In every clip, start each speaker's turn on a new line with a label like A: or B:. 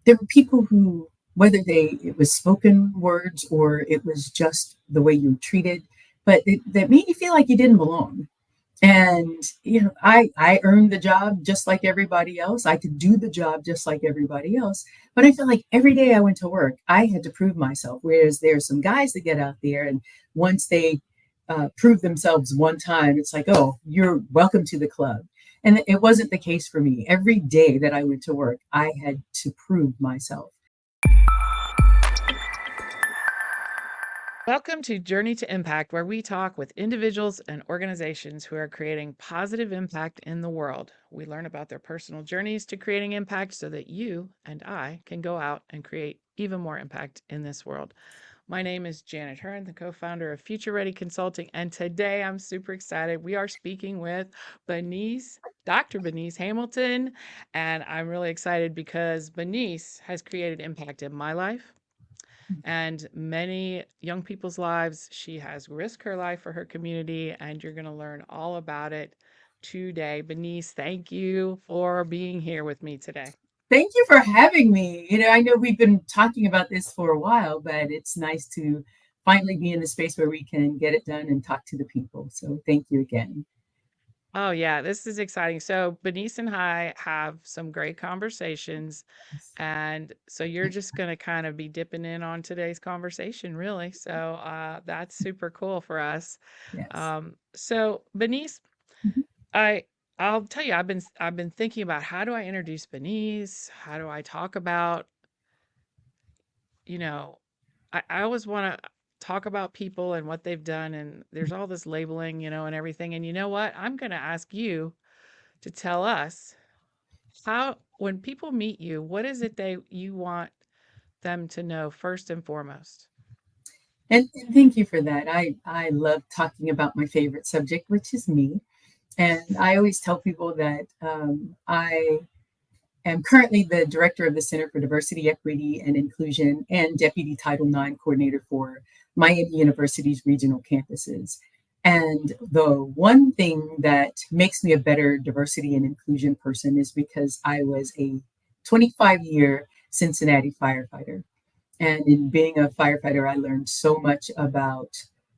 A: there were people who, whether it was spoken words or it was just the way you were treated, but that made you feel like you didn't belong. And I earned the job just like everybody else. I could do the job just like everybody else. But I felt like every day I went to work, I had to prove myself. Whereas there's some guys that get out there, and once they prove themselves one time, it's like, oh, you're welcome to the club. And it wasn't the case for me. Every day that I went to work, I had to prove myself.
B: Welcome to Journey to Impact, where we talk with individuals and organizations who are creating positive impact in the world. We learn about their personal journeys to creating impact so that you and I can go out and create even more impact in this world. My name is Janet Hearn, the co-founder of Future Ready Consulting, and today I'm super excited. We are speaking with Dr. Bennyce Hamilton, and I'm really excited because Bennyce has created impact in my life and many young people's lives. She has risked her life for her community, and you're going to learn all about it today. Bennyce, thank you for being here with me today.
A: Thank you for having me. I know we've been talking about this for a while, but it's nice to finally be in the space where we can get it done and talk to the people. So thank you again.
B: Oh, yeah, this is exciting. So, Bennyce and I have some great conversations. And so you're just going to kind of be dipping in on today's conversation, really. So that's super cool for us.
A: Yes.
B: So, Bennyce,
A: Mhm.
B: I I'll tell you, I've been thinking about how do I introduce Bennyce? How do I talk about, you know, I always want to talk about people and what they've done, and there's all this labeling, and everything. And you know what? I'm going to ask you to tell us how when people meet you, what is it you want them to know first and foremost?
A: And thank you for that. I love talking about my favorite subject, which is me. And I always tell people that I am currently the director of the Center for Diversity, Equity, and Inclusion and Deputy Title IX coordinator for Miami University's regional campuses. And the one thing that makes me a better diversity and inclusion person is because I was a 25-year Cincinnati firefighter. And in being a firefighter, I learned so much about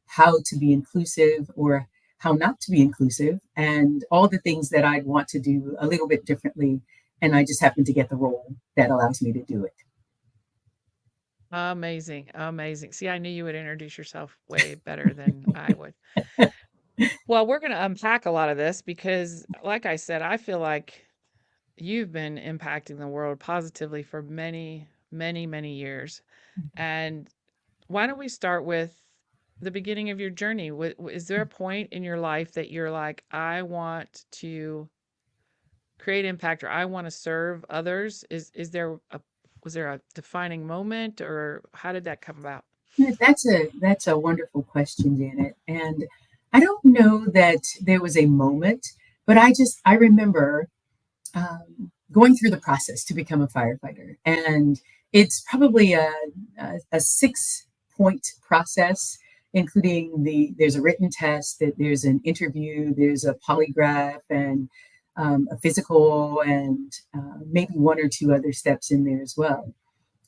A: how to be inclusive or how not to be inclusive and all the things that I'd want to do a little bit differently. And I just happen to get the role that allows me to do it.
B: Amazing, amazing. See, I knew you would introduce yourself way better than I would. Well, we're going to unpack a lot of this because, like I said, I feel like you've been impacting the world positively for many, many, many years. And why don't we start with the beginning of your journey? Is there a point in your life that you're like, I want to create impact or I want to serve others? Is there a Was there a defining moment, or how did that come about?
A: Yeah, that's a wonderful question, Janet. And I don't know that there was a moment, but I remember going through the process to become a firefighter. And it's probably a 6 point process, including there's a written test, that there's an interview, there's a polygraph, and a physical, and maybe one or two other steps in there as well.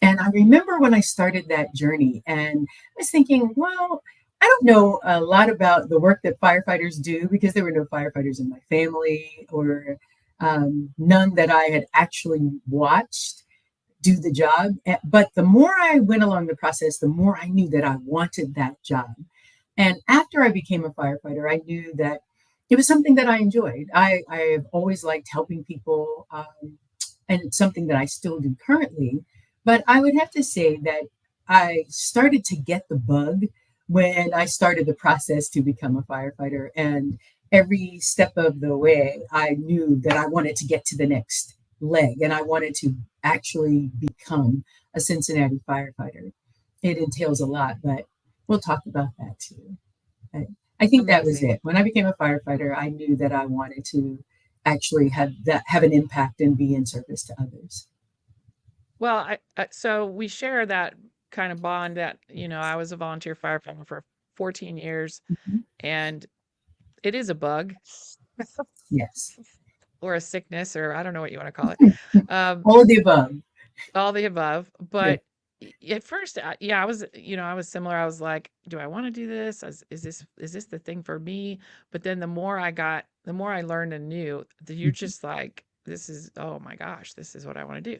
A: And I remember when I started that journey, and I was thinking, well, I don't know a lot about the work that firefighters do because there were no firefighters in my family, or none that I had actually watched do the job. But the more I went along the process, the more I knew that I wanted that job. And after I became a firefighter, I knew that it was something that I enjoyed. I have always liked helping people, and it's something that I still do currently. But I would have to say that I started to get the bug when I started the process to become a firefighter. And every step of the way, I knew that I wanted to get to the next leg and I wanted to actually become a Cincinnati firefighter. It entails a lot, but we'll talk about that too. I, I think that was
B: Amazing.
A: it. When I became a firefighter, I knew that I wanted to actually have an impact and be in service to others.
B: Well, so we share that kind of bond that, I was a volunteer firefighter for 14 years,
A: Mhm.
B: and it is a bug
A: Yes.
B: or a sickness, or I don't know what you want to call it. Um,
A: All of the above.
B: All the above,
A: Yeah.
B: but at first, yeah, I was, I was similar. I was like, "Do I want to do this? Is this the thing for me?" But then the more I learned and knew, that you're
A: Mhm.
B: just like, "This is, oh my gosh, this is what I want to do."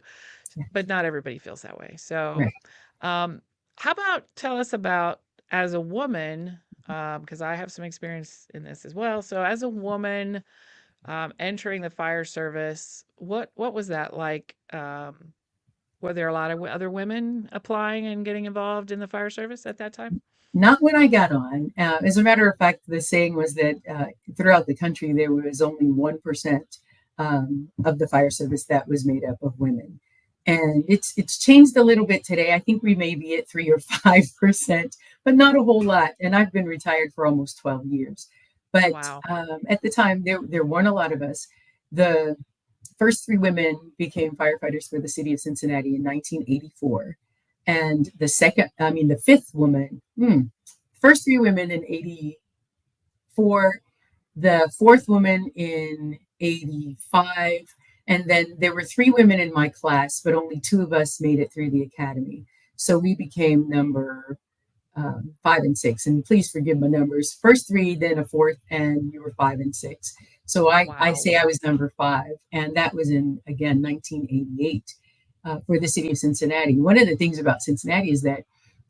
A: Yeah.
B: But not everybody feels that way. So,
A: Right.
B: um, how about tell us about as a woman, because I have some experience in this as well. So, as a woman, entering the fire service, what was that like? Were there a lot of other women applying and getting involved in the fire service at that time?
A: Not when I got on. As a matter of fact, the saying was that throughout the country, there was only 1% of the fire service that was made up of women. And it's changed a little bit today. I think we may be at 3 or 5%, but not a whole lot. And I've been retired for almost 12 years. But
B: Wow.
A: at the time, there weren't a lot of us. The first three women became firefighters for the city of Cincinnati in 1984. And the fifth woman, first three women in 84, the fourth woman in 85. And then there were three women in my class, but only two of us made it through the academy. So we became number 5 and 6. And please forgive my numbers. First three, then a fourth, and you were 5 and 6. So I
B: Wow.
A: say I was number 5. And that was in, again, 1988 for the city of Cincinnati. One of the things about Cincinnati is that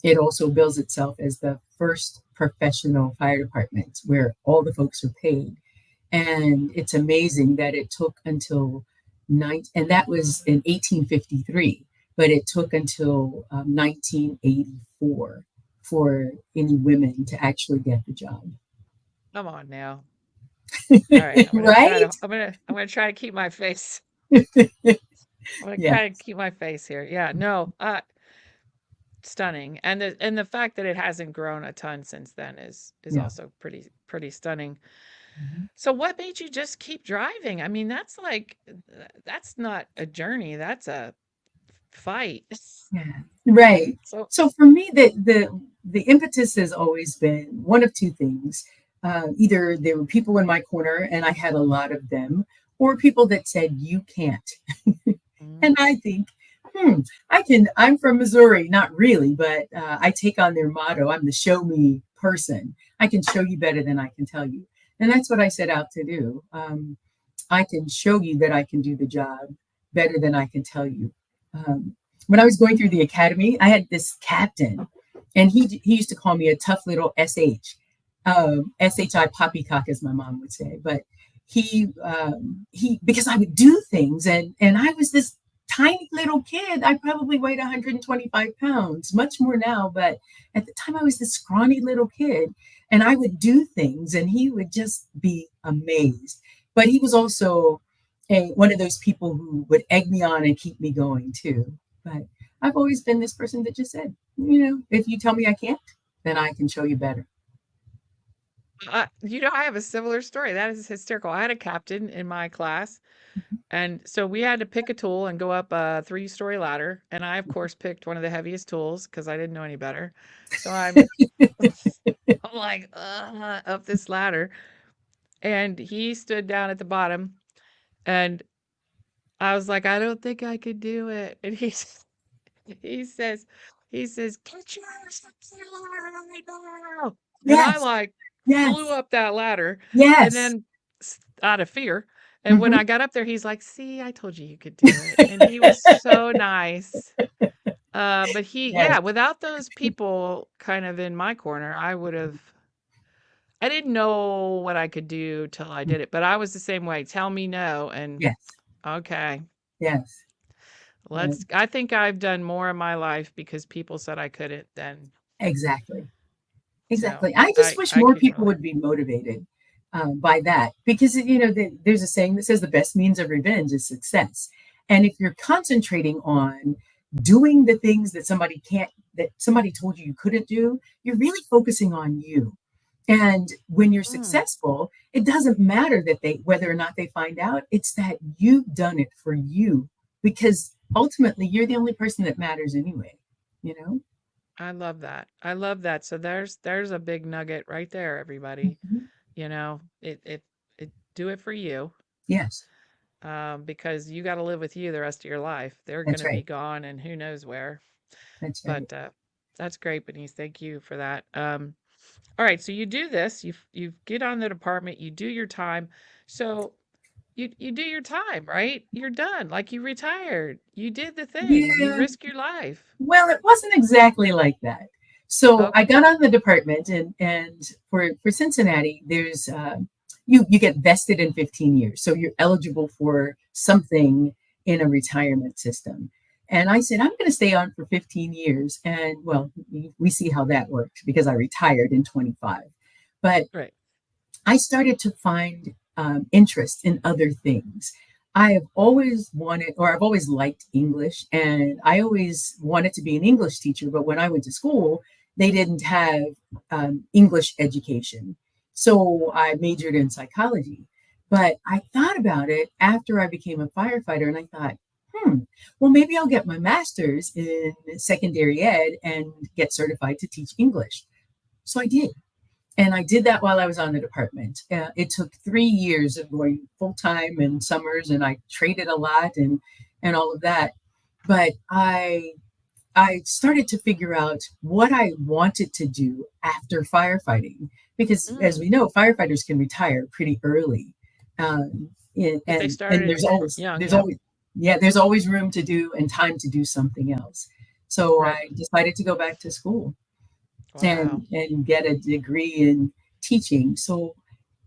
A: it also bills itself as the first professional fire department where all the folks are paid. And it's amazing that it took until and that was in 1853, but it took until 1984 for any women to actually get the job.
B: Come on now. All right.
A: Right?
B: I'm gonna try to keep my face. I'm gonna
A: Yeah,
B: try to keep my face here. Yeah, no, stunning. And the fact that it hasn't grown a ton since then is
A: yeah.
B: also pretty stunning.
A: Mhm.
B: So what made you just keep driving? I mean, that's like that's not a journey, that's a fight.
A: Yeah, right.
B: So,
A: So for me, the impetus has always been one of two things. Either there were people in my corner, and I had a lot of them, or people that said you can't. And
B: mm,
A: I think, I can. I'm from Missouri, not really, but I take on their motto. I'm the show me person. I can show you better than I can tell you, and that's what I set out to do. I can show you that I can do the job better than I can tell you. When I was going through the academy, I had this captain, and he used to call me a tough little SHI poppycock, as my mom would say. But he because I would do things, and I was this tiny little kid. I probably weighed 125 pounds, much more now, but at the time I was this scrawny little kid, and I would do things, and he would just be amazed. But he was also one of those people who would egg me on and keep me going too. But I've always been this person that just said, if you tell me I can't, then I can show you better.
B: I have a similar story. That is hysterical. I had a captain in my class, and so we had to pick a tool and go up a three-story ladder. And I, of course, picked one of the heaviest tools because I didn't know any better. So I'm like, up this ladder. And he stood down at the bottom, and I was like, I don't think I could do it. And he says, he says, "Get your ass up the ladder right now." And I
A: Yes,
B: like flew
A: yes,
B: up that ladder, and
A: yes.
B: then out of fear. And when
A: Mhm.
B: I got up there, he's like, "See, I told you you could do it." And he was so nice. But
A: Yes.
B: yeah, without those people kind of in my corner, I didn't know what I could do till I did it. But I was the same way. Tell me no, and
A: Yes.
B: okay.
A: Yes. Uh,
B: I think I've done more in my life because people said I couldn't than
A: exactly.
B: so
A: Exactly. I just wish
B: I
A: more
B: can
A: people
B: relate.
A: would be motivated by that because, there's a saying that says the best means of revenge is success. And if you're concentrating on doing the things that somebody told you you couldn't do, you're really focusing on you. And when you're
B: Mm,
A: successful, it doesn't matter whether or not they find out, it's that you've done it for you because ultimately you're the only person that matters anyway, you know?
B: I love that. I love that. So there's a big nugget right there, everybody.
A: Mhm.
B: It do it for you.
A: Yes.
B: because you got to live with you the rest of your life. They're going
A: That's
B: to be
A: right.
B: gone and who knows where.
A: That's right.
B: But that's great, Bennyce. Thank you for that. All right, so you do this. You get on the department. You do your time. So you do your time, right? You're done. Like you retired. You did the thing. You
A: Yeah.
B: risk your life.
A: Well, it wasn't exactly like that. So I
B: Okay.
A: got on the department, and for Cincinnati, there's you get vested in 15 years, so you're eligible for something in a retirement system. And I said I'm going to stay on for 15 years, and well, we see how that worked because I retired in 25. But
B: Right.
A: I started to find interest in other things. I have always wanted, or I've always liked English, and I always wanted to be an English teacher. But when I went to school, they didn't have English education. So I majored in psychology. But I thought about it after I became a firefighter, and I thought, well, maybe I'll get my master's in secondary ed and get certified to teach English. So I did. And I did that while I was on the department. It took 3 years of going full time and summers, and I traded a lot and all of that. But I started to figure out what I wanted to do after firefighting, because as
B: Mm.
A: we know, firefighters can retire pretty early,
B: If they
A: and
B: started
A: there's always
B: young,
A: there's
B: yeah.
A: always yeah there's always room to do and time to do something else. So
B: Right.
A: I decided to go back to school
B: Wow.
A: and get a degree in teaching. So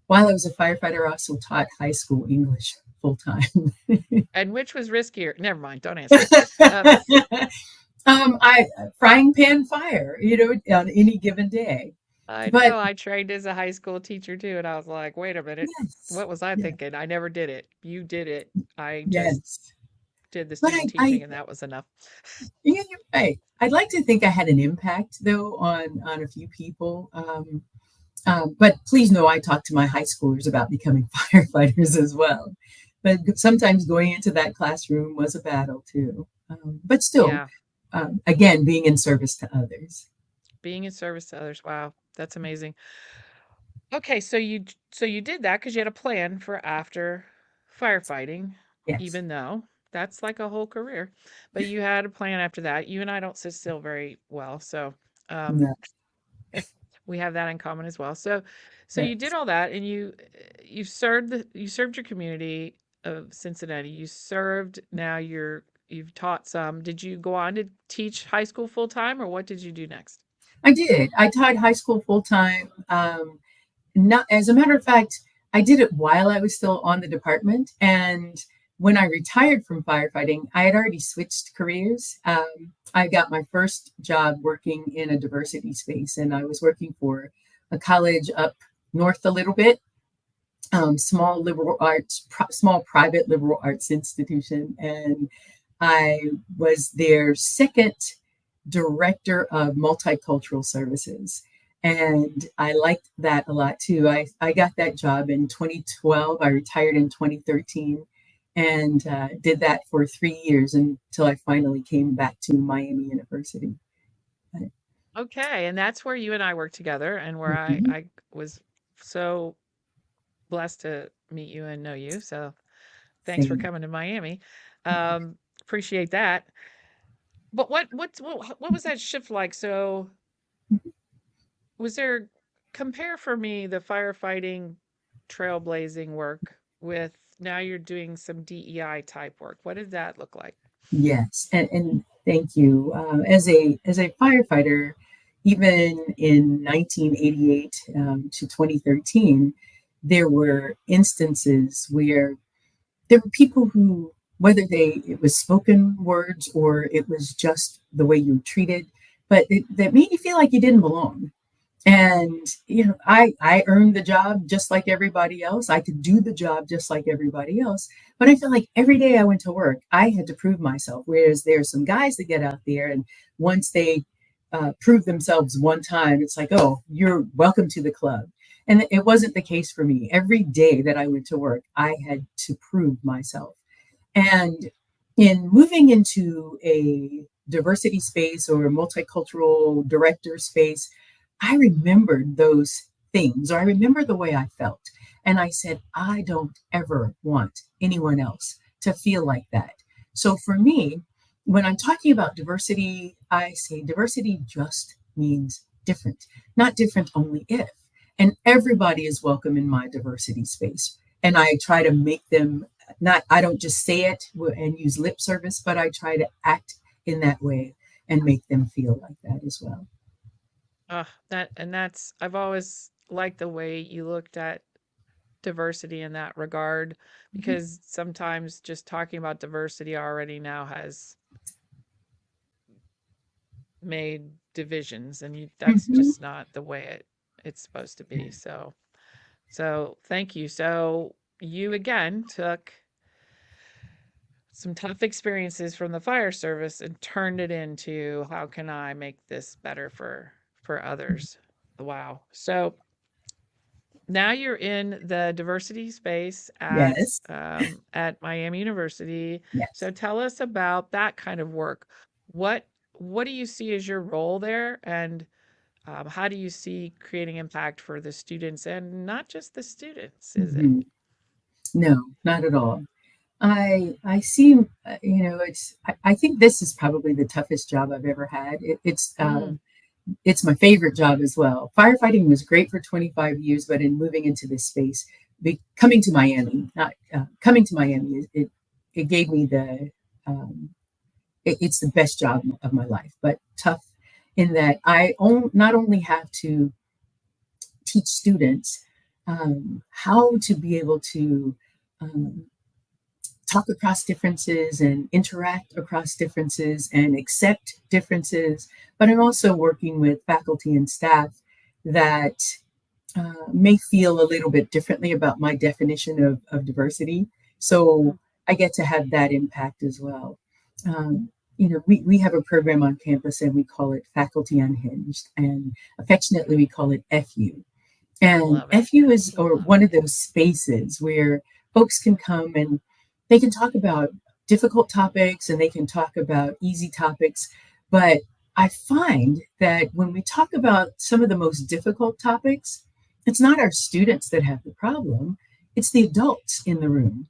A: while I was a firefighter, I also taught high school English full time.
B: And which was riskier? Never mind. Don't answer. Um,
A: I frying pan fire, on any given day.
B: I
A: But
B: know I trained as a high school teacher too, and I was like, wait a minute.
A: yes,
B: What was I
A: yeah,
B: thinking? I never did it. You did it. I just
A: yes.
B: did the
A: But
B: student
A: I
B: teaching, and that was enough.
A: yeah, you're right. I'd like to think I had an impact though on a few people. But please know I talk to my high schoolers about becoming firefighters as well. But sometimes going into that classroom was a battle too. But still,
B: Yeah.
A: again, being in service to others.
B: Being in service to others. Wow. That's amazing. Okay, so you did that because you had a plan for after firefighting,
A: Yes.
B: even though that's like a whole career. But you had a plan after that. You and I don't sit still very well, so um,
A: No,
B: we have that in common as well. So you did
A: yes.
B: all that, and you served your community of Cincinnati. You served. Now you've taught some. Did you go on to teach high school full time, or what did you do next?
A: I did. I taught high school full time. Not as a matter of fact, I did it while I was still on the department. And when I retired from firefighting, I had already switched careers. I got my first job working in a diversity space, and I was working for a college up north a little bit, small private liberal arts institution, and I was their second director of multicultural services. And I liked that a lot too. I got that job in 2012. I retired in 2013 and did that for 3 years until I finally came back to Miami University.
B: Okay, and that's where you and I worked together, and where I
A: Mhm.
B: I was so blessed to meet you and know you. So thanks for
A: Same.
B: coming to Miami. Appreciate that. But what was that shift like? So was there compare for me the firefighting trailblazing work with now you're doing some DEI type work. What did that look like?
A: Yes, and thank you. As a firefighter, even in 1988 to 2013, there were instances where there were people who, whether it was spoken words or it was just the way you were treated, but that made you feel like you didn't belong. And I earned the job just like everybody else. I could do the job just like everybody else. But I felt like every day I went to work, I had to prove myself. Whereas there are some guys that get out there, and once they prove themselves one time, it's like, oh, you're welcome to the club. And it wasn't the case for me. Every day that I went to work, I had to prove myself. And in moving into a diversity space or a multicultural director space, I remembered those things, or I remember the way I felt. And I said, I don't ever want anyone else to feel like that. So for me, when I'm talking about diversity, I say diversity just means different, not different only if. And everybody is welcome in my diversity space. And I try to make them not, I don't just say it and use lip service, but I try to act in that way and make them feel like that as well.
B: I've always liked the way you looked at diversity in that regard,
A: Mhm.
B: because sometimes just talking about diversity already now has made divisions, and that's
A: Mhm.
B: just not the way it's supposed to be. So thank you. So you again took some tough experiences from the fire service and turned it into, how can I make this better for others? Wow. So now you're in the diversity space
A: Yes,
B: at Miami University.
A: yes.
B: So tell us about that kind of work. What what do you see as your role there, and how do you see creating impact for the students, and not just the students? Is it?
A: Mhm. No, not at all. I see, I think this is probably the toughest job I've ever had.
B: Mm,
A: It's my favorite job as well. Firefighting was great for 25 years, but in moving into this space, coming to Miami, not coming to Miami, it gave me um, it's the best job of my life, but tough in that not only have to teach students how to be able to um, talk across differences and interact across differences and accept differences, but I'm also working with faculty and staff that may feel a little bit differently about my definition of diversity. So
B: mm,
A: I get to have that impact as well. Um, we have a program on campus and we call it Faculty Unhinged, and affectionately we call it FU. And
B: love it.
A: FU is or
B: Love
A: one
B: it.
A: of those spaces where folks can come and they can talk about difficult topics and they can talk about easy topics. But I find that when we talk about some of the most difficult topics, it's not our students that have the problem, it's the adults in the room.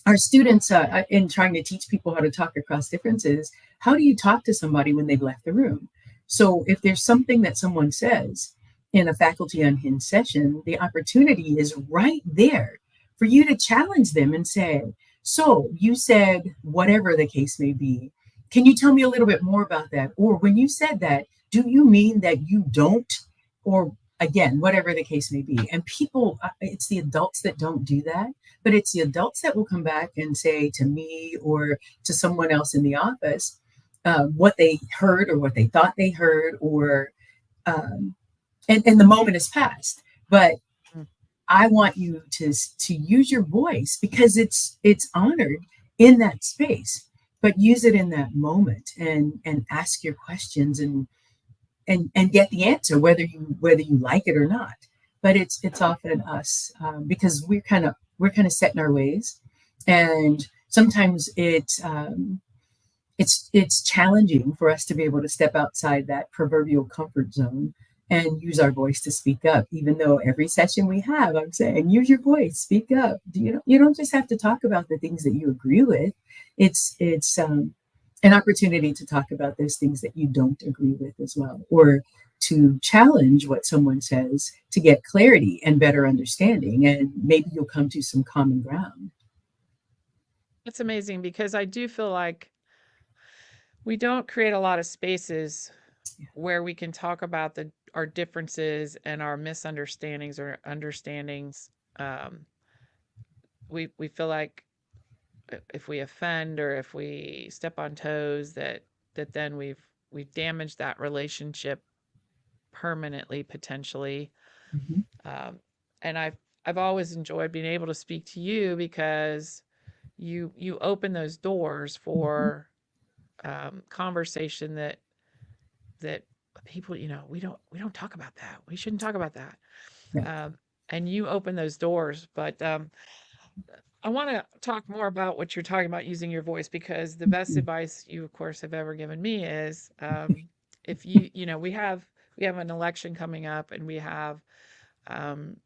A: Our students, in trying to teach people how to talk across differences, how do you talk to somebody when they've left the room? So if there's something that someone says in a faculty unhinged session, the opportunity is right there for you to challenge them and say, so you said whatever the case may be, can you tell me a little bit more about that? Or when you said that, do you mean that you don't? Or again, whatever the case may be. And people, it's the adults that don't do that, but it's the adults that will come back and say to me or to someone else in the office what they heard or what they thought they heard, or um, and the moment has passed. But
B: Mm.
A: I want you to use your voice because it's honored in that space. But use it in that moment and ask your questions and get the answer whether you like it or not. But it's often us because we're kind of set in our ways, and sometimes it's challenging for us to be able to step outside that proverbial comfort zone and use our voice to speak up. Even though every session we have, I'm saying, use your voice, speak up. You don't just have to talk about the things that you agree with. It's an opportunity to talk about those things that you don't agree with as well, or to challenge what someone says to get clarity and better understanding, and maybe you'll come to some common ground.
B: It's amazing, because I do feel like we don't create a lot of spaces where we can talk about the our differences and our misunderstandings or understandings. Um, we feel like if we offend or if we step on toes, that then we've damaged that relationship permanently, potentially.
A: Mhm.
B: Um, and I've always enjoyed being able to speak to you, because you open those doors
A: Mhm.
B: for conversation that people, we don't talk about that. We shouldn't talk about that.
A: Right.
B: Um, and you open those doors. But I want to talk more about what you're talking about, using your voice, because the best
A: Mhm.
B: advice you, of course, have ever given me is, if we have an election coming up, and we have um,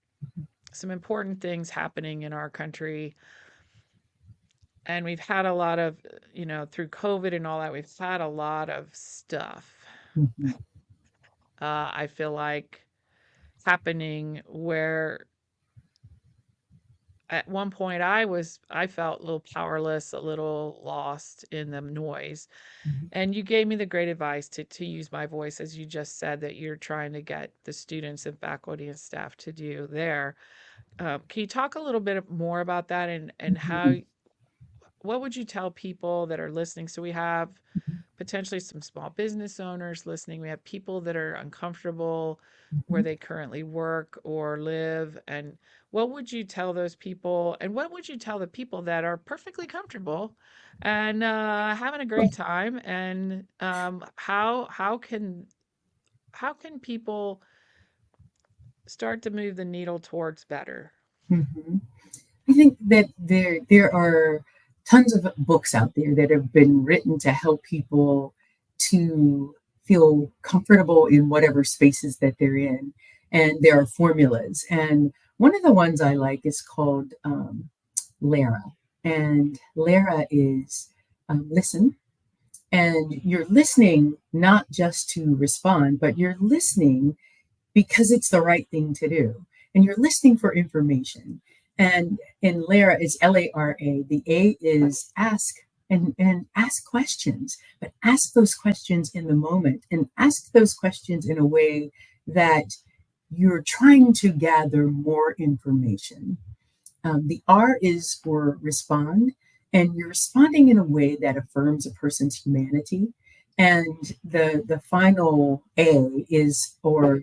B: some important things happening in our country. And we've had a lot of, through COVID and all that, we've had a lot of stuff.
A: Mhm.
B: I feel like happening where at one point I felt a little powerless, a little lost in the noise.
A: Mhm.
B: And you gave me the great advice to use my voice, as you just said, that you're trying to get the students and faculty and staff to do there. Can you talk a little bit more about that, and how,
A: Mhm.
B: what would you tell people that are listening? So we have
A: Mhm.
B: potentially some small business owners listening. We have people that are uncomfortable where
A: Mhm.
B: they currently work or live. And what would you tell those people? And what would you tell the people that are perfectly comfortable and having a great time? And how can people start to move the needle towards better?
A: Mhm. I think that there are tons of books out there that have been written to help people to feel comfortable in whatever spaces that they're in, and there are formulas. And one of the ones I like is called LARA, and LARA is listen, and you're listening not just to respond, but you're listening because it's the right thing to do. And you're listening for information. And in LARA, it's LARA. The A is ask, and ask questions, but ask those questions in the moment, and ask those questions in a way that you're trying to gather more information. The R is for respond, and you're responding in a way that affirms a person's humanity. And the final A is for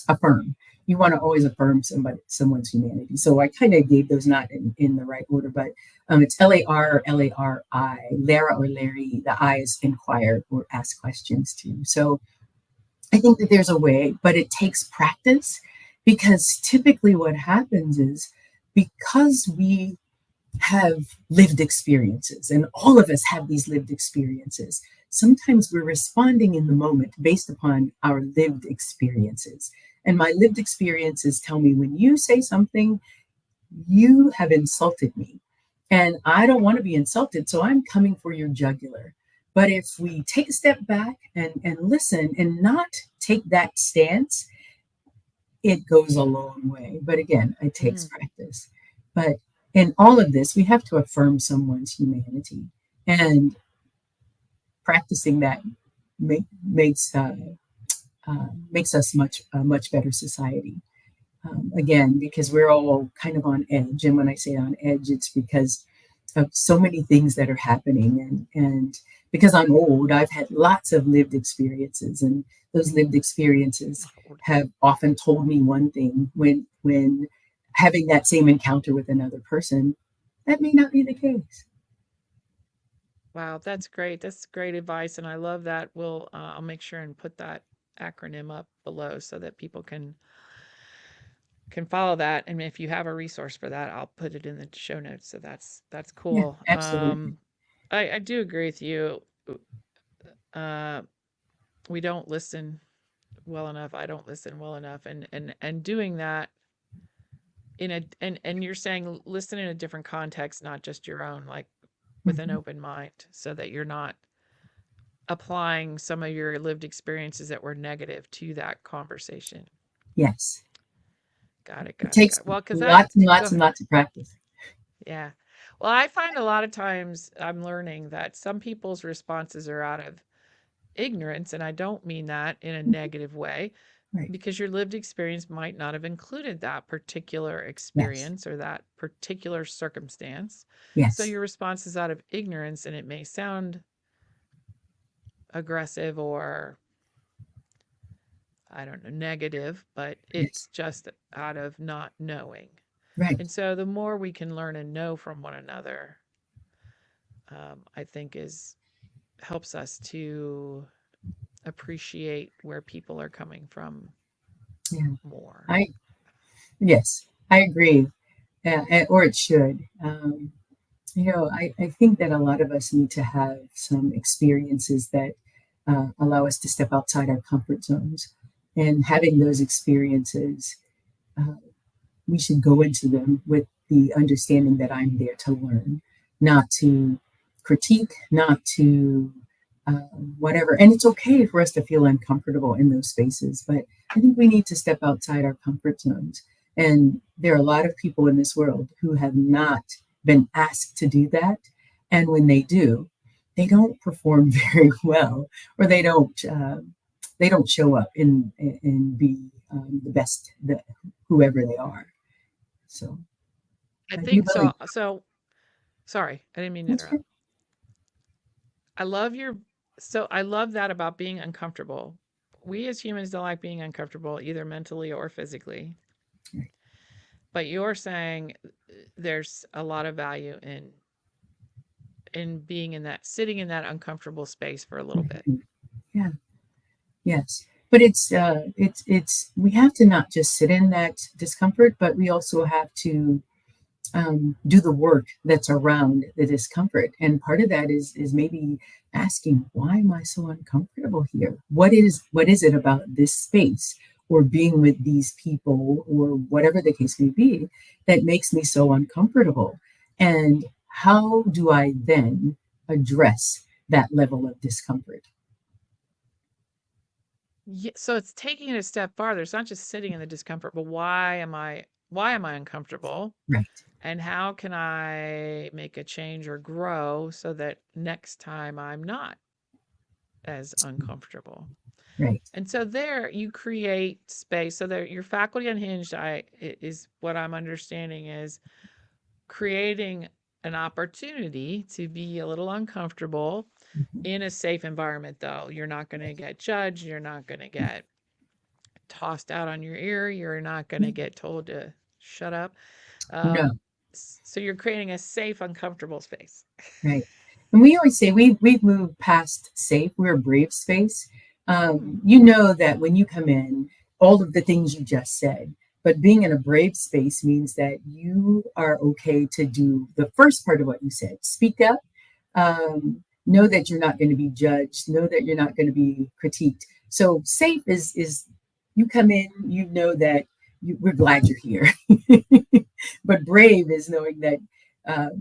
A: affirm. You want to always affirm someone's humanity. So I kind of gave those not in the right order, but it's LAR or LARI, Lara or Larry. The I is inquire or ask questions too. So I think that there's a way, but it takes practice, because typically what happens is, because we have lived experiences, and all of us have these lived experiences, sometimes we're responding in the moment based upon our lived experiences. And my lived experiences tell me, when you say something, you have insulted me. And I don't want to be insulted, so I'm coming for your jugular. But if we take a step back and listen and not take that stance, it goes a long way. But again, it takes
B: Mm.
A: practice. But in all of this, we have to affirm someone's humanity. And practicing that make, makes makes us much better society. Again, because we're all kind of on edge. And when I say on edge, it's because of so many things that are happening. And because I'm old, I've had lots of lived experiences. And those lived experiences have often told me one thing, when having that same encounter with another person, that may not be the case.
B: Wow, that's great. That's great advice, and I love that. I'll make sure and put that acronym up below so that people can follow that. And if you have a resource for that, I'll put it in the show notes. So that's
A: Yeah,
B: cool.
A: absolutely.
B: I do agree with you. Uh, we don't listen well enough. I don't listen well enough, and doing that and you're saying listen in a different context, not just your own, like with an
A: Mhm.
B: open mind, so that you're not applying some of your lived experiences that were negative to that conversation.
A: Yes.
B: Got it,
A: It
B: got it,
A: takes
B: got it. Well, because I
A: lots and
B: go
A: lots and
B: ahead.
A: lots of practice.
B: Yeah. Well, I find a lot of times I'm learning that some people's responses are out of ignorance, and I don't mean that in a
A: Mhm.
B: negative way,
A: Right.
B: because your lived experience might not have included that particular
A: Yes.
B: experience or that particular circumstance. So
A: Yes.
B: your response is out of ignorance, and it may sound aggressive or, I don't know, negative, but
A: Yes.
B: it's just out of not knowing.
A: Right.
B: And so the more we can learn and know from one another, I think is helps us to appreciate where people are coming from
A: Yeah.
B: more.
A: I Yes, I agree. Or it should. I think that a lot of us need to have some experiences that allow us to step outside our comfort zones. And having those experiences uh, we should go into them with the understanding that I'm there to learn, not to critique, not to whatever. And it's okay for us to feel uncomfortable in those spaces, but I think we need to step outside our comfort zones. And there are a lot of people in this world who have not been asked to do that. And when they don't perform very well, or they don't show up and be the best, whoever they are. So
B: I
A: I'd be
B: think so.
A: willing.
B: So sorry, I didn't mean to
A: That's
B: interrupt.
A: right.
B: I love your I love that about being uncomfortable. We as humans don't like being uncomfortable, either mentally or physically.
A: Right.
B: But you're saying there's a lot of value in being in that sitting in that uncomfortable space for a little bit.
A: Mhm. Yeah. Yes. But it's we have to not just sit in that discomfort, but we also have to do the work that's around the discomfort. And part of that is maybe asking, why am I so uncomfortable here? What is it about this space or being with these people or whatever the case may be that makes me so uncomfortable? And how do I then address that level of discomfort?
B: Yeah, so it's taking it a step farther. It's not just sitting in the discomfort, but why am I uncomfortable?
A: Right,
B: And how can I make a change or grow so that next time I'm not as uncomfortable?
A: right.
B: And so there you create space so that your faculty unhinged is what I'm understanding is creating an opportunity to be a little uncomfortable
A: Mhm.
B: in a safe environment though. You're not going to
A: Yes.
B: get judged, you're not going to get tossed out on your ear, you're not going to
A: Yeah.
B: get told to shut up.
A: No.
B: So you're creating a safe, uncomfortable space.
A: Right. And we always say we've moved past safe. We're a brave space.
B: Mm,
A: You know that when you come in, all of the things you just said, but being in a brave space means that you are okay to do the first part of what you said. Speak up. Know that you're not going to be judged. Know that you're not going to be critiqued. So safe is you come in, you know that we're glad you're here. But brave is knowing that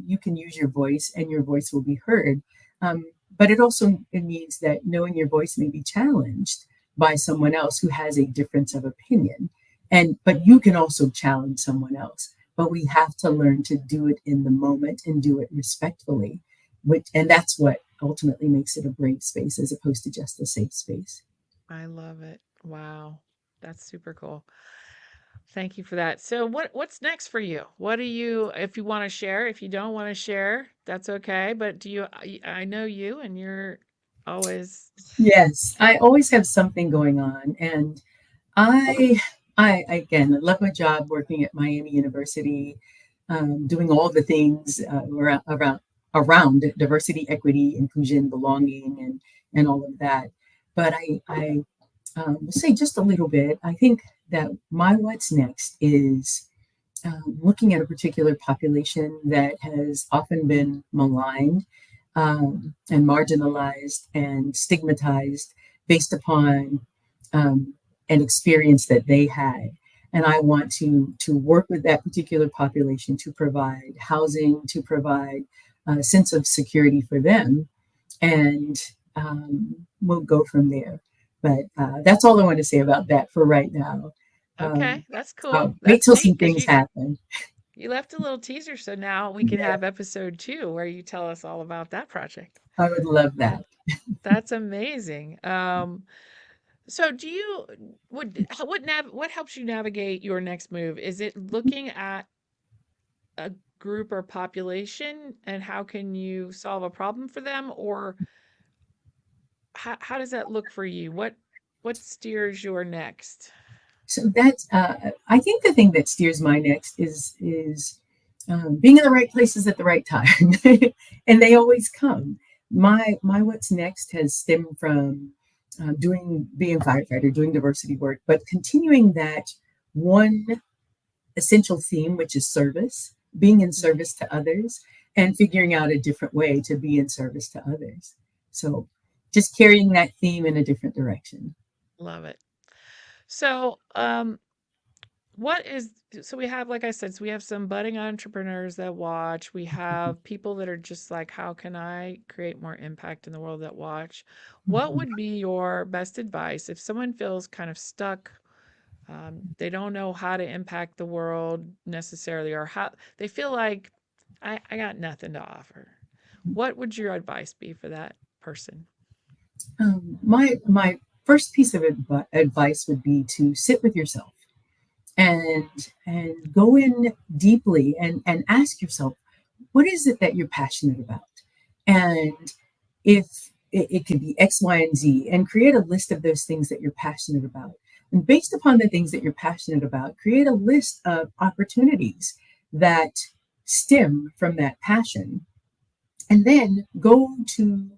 A: you can use your voice and your voice will be heard. But it means that knowing your voice may be challenged by someone else who has a difference of opinion. But you can also challenge someone else. But we have to learn to do it in the moment and do it respectfully. And that's what ultimately makes it a brave space as opposed to just a safe space.
B: I love it. Wow. That's super cool. Thank you for that. So what's next for you? What do you if you want to share, if you don't want to share, that's okay, but I know you and you're always
A: Yes, I always have something going on, and I, I again love my job working at Miami University, doing all the things around diversity, equity, inclusion, belonging, and all of that. But I will say just a little bit. I think that my what's next is looking at a particular population that has often been maligned and marginalized and stigmatized based upon an experience that they had. And I want to work with that particular population to provide housing, to provide a sense of security for them, and we'll go from there. But that's all I want to say about that for right now.
B: okay,
A: Um,
B: that's cool.
A: I'll wait
B: That's
A: till
B: neat
A: some
B: because
A: things happen.
B: you left a little teaser, so now we can
A: Yeah,
B: have episode 2 where you tell us all about that project.
A: I would love
B: That
A: that.
B: that's amazing. So do you what helps you navigate your next move? Is it looking at a group or population and how can you solve a problem for them, or how does that look for you? What steers your next?
A: So that's I think the thing that steers my next is being in the right places at the right time, and they always come. My what's next has stemmed from doing being a firefighter, doing diversity work, but continuing that one essential theme, which is service, being in
B: Mhm.
A: service to others, and figuring out a different way to be in service to others. So just carrying that theme in a different direction.
B: Love it. So, so we have, like I said, so we have some budding entrepreneurs that watch. We have people that are just like, how can I create more impact in the world that watch? What
A: Mhm.
B: would be your best advice if someone feels kind of stuck? They don't know how to impact the world necessarily, or how they feel like I got nothing to offer. What would your advice be for that person?
A: My first piece of advice would be to sit with yourself and go in deeply and ask yourself, what is it that you're passionate about? And if it could be X, Y, and Z, and create a list of those things that you're passionate about. And based upon the things that you're passionate about, create a list of opportunities that stem from that passion. And then go to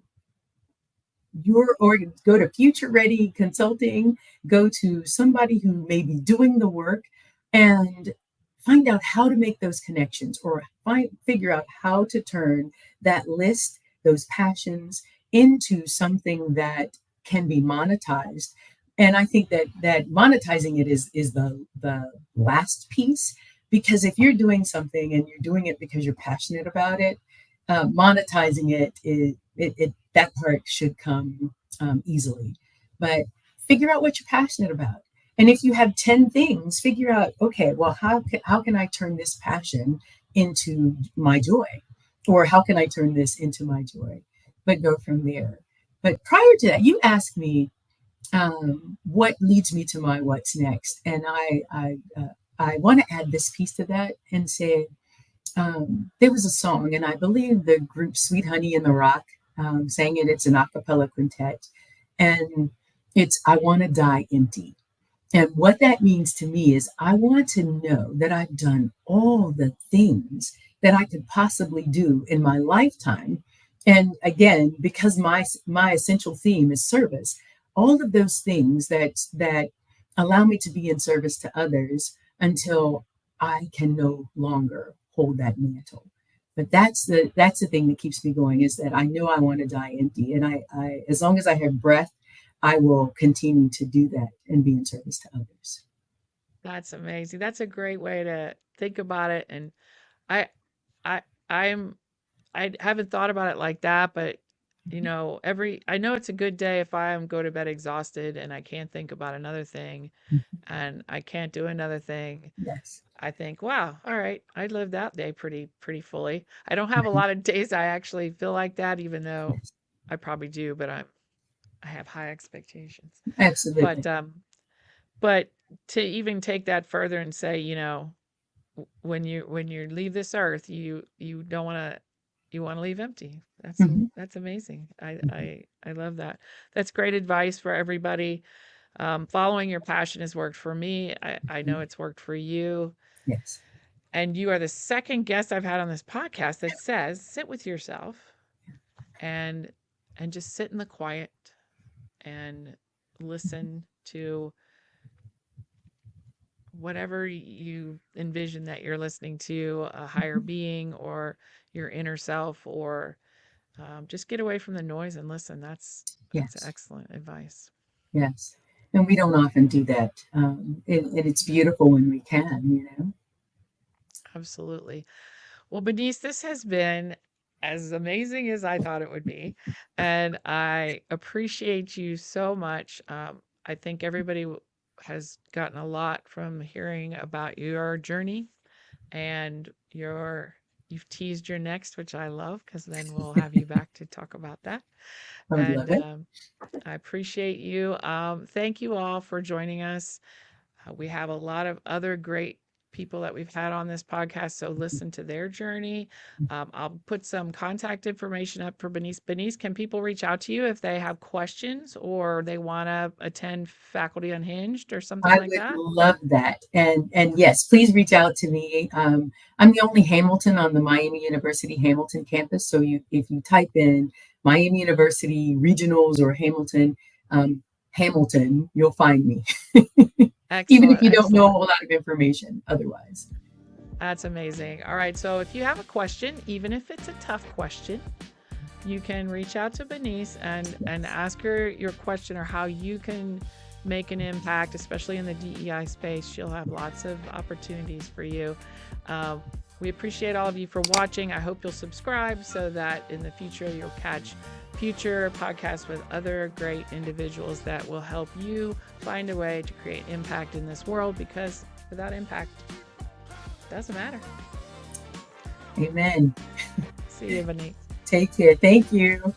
A: Future Ready Consulting, go to somebody who may be doing the work, and find out how to make those connections, or figure out how to turn that list, those passions, into something that can be monetized. And I think that monetizing it is the last piece, because if you're doing something and you're doing it because you're passionate about it, monetizing it that part should come easily. But figure out what you're passionate about. And if you have 10 things, figure out, okay, well, how can I turn this passion into my joy? Or how can I turn this into my joy? But go from there. But prior to that, you asked me what leads me to my what's next. And I want to add this piece to that and say, there was a song, and I believe the group Sweet Honey in the Rock sang it. It's an a cappella quintet, and it's I Want to Die Empty. And what that means to me is I want to know that I've done all the things that I could possibly do in my lifetime. And again, because my essential theme is service, all of those things that allow me to be in service to others until I can no longer hold that mantle. But that's the thing that keeps me going, is that I know I want to die empty. And I as long as I have breath, I will continue to do that and be in service to others.
B: That's amazing. That's a great way to think about it. And I, I, I'm, I haven't thought about it like that, but I know it's a good day if I am go to bed exhausted and I can't think about another thing
A: Mhm.
B: and I can't do another thing.
A: Yes.
B: I think, wow, all right, I lived that day pretty fully. I don't have a
A: Right.
B: lot of days I actually feel like that, even though
A: Yes.
B: I probably do, but I have high expectations. But
A: Absolutely.
B: but to even take that further and say, when you leave this earth, you don't want to you want to leave empty.
A: Hmm.
B: That's amazing.
A: Hmm.
B: I love that. That's great advice for everybody. Following your passion has worked for me. I know it's worked for you.
A: Yes.
B: And you are the second guest I've had on this podcast that says, sit with yourself and just sit in the quiet and listen to whatever you envision that you're listening to, a higher
A: Mhm.
B: being or your inner self, or just get away from the noise and listen. That's
A: Yes.
B: excellent advice.
A: Yes. And we don't often do that. And it's beautiful when we can, you know.
B: Absolutely. Well, Bennyce, this has been as amazing as I thought it would be. And I appreciate you so much. I think everybody has gotten a lot from hearing about your journey and you've teased your next, which I love because then we'll have you back to talk about that.
A: I would
B: And
A: love it.
B: I appreciate you. Thank you all for joining us. We have a lot of other great people that we've had on this podcast, so listen to their journey. I'll put some contact information up for Bennyce. Bennyce, can people reach out to you if they have questions or they want to attend Faculty Unhinged or something
A: I
B: like
A: would
B: that?
A: love that. And yes, please reach out to me. I'm the only Hamilton on the Miami University Hamilton campus. So if you type in Miami University Regionals or Hamilton, you'll find me, even if
B: Excellent,
A: you don't know a
B: excellent.
A: whole lot of information otherwise.
B: That's amazing. All right, so if you have a question, even if it's a tough question, you can reach out to Bennyce and
A: Yes.
B: ask her your question or how you can make an impact, especially in the DEI space. She'll have lots of opportunities for you. We appreciate all of you for watching. I hope you'll subscribe so that in the future you'll catch future podcasts with other great individuals that will help you find a way to create impact in this world, because without impact, it doesn't matter.
A: Amen.
B: See you, Bennyce.
A: Take care. Thank you.